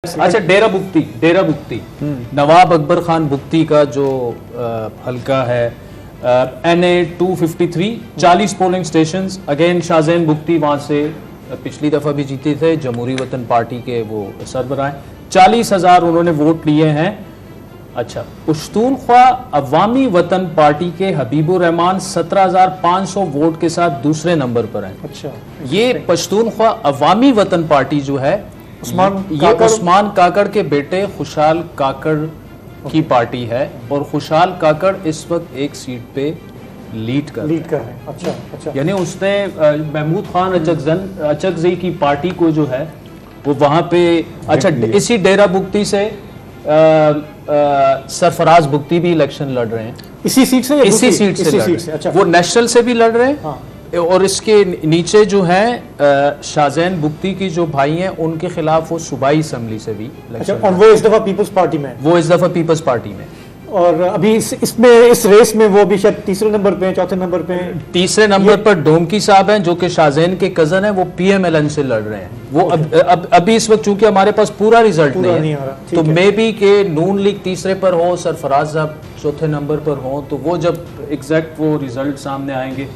अच्छा, डेरा बुक्ती नवाब अकबर खान बुक्ती का जो हल्का है NA 253, 40 polling station. Again Shahzain Bugti वहां से पिछली दफा भी जीते थे, जमहूरी वतन पार्टी के वो सरबराह। 40,000 उन्होंने वोट लिए हैं। अच्छा, पश्तूनख्वा अवामी वतन पार्टी के हबीबुर रहमान 17,500 वोट के साथ दूसरे नंबर पर हैं। अच्छा, ये पश्तूनख्वा अवामी वतन पार्टी जो है उस्मान काकड़ के बेटे खुशहाल काकड़ की पार्टी है और खुशहाल काकड़ इस वक्त एक सीट पे लीड कर रहे हैं। अच्छा, अच्छा। यानी उसने महमूद खान अचकज़ई की पार्टी को जो है वो वहां पे, अच्छा, इसी डेरा बुक्ती से सरफराज बुक्ती भी इलेक्शन लड़ रहे हैं इसी सीट से अच्छा। वो नेशनल से भी लड़ रहे हैं। हाँ। और इसके नीचे जो है शाहजैन बुक्ती की जो भाई हैं उनके खिलाफ वो सूबाई असम्बली से भी। अच्छा, और वो इस दफा पीपल्स पार्टी में, और अभी इसमें इस रेस में वो भी शायद तीसरे नंबर पे, चौथे नंबर पे। तीसरे नंबर पर डोमकी साहब हैं जो कि शाहजैन के कजन हैं, वो PMLN से लड़ रहे हैं। वो अभी इस वक्त चूंकि हमारे पास पूरा रिजल्ट नहीं है, तो मे बी के नून लीग तीसरे पर हो, सरफराज साहब चौथे नंबर पर हो, तो वो जब एग्जैक्ट वो रिजल्ट सामने आएंगे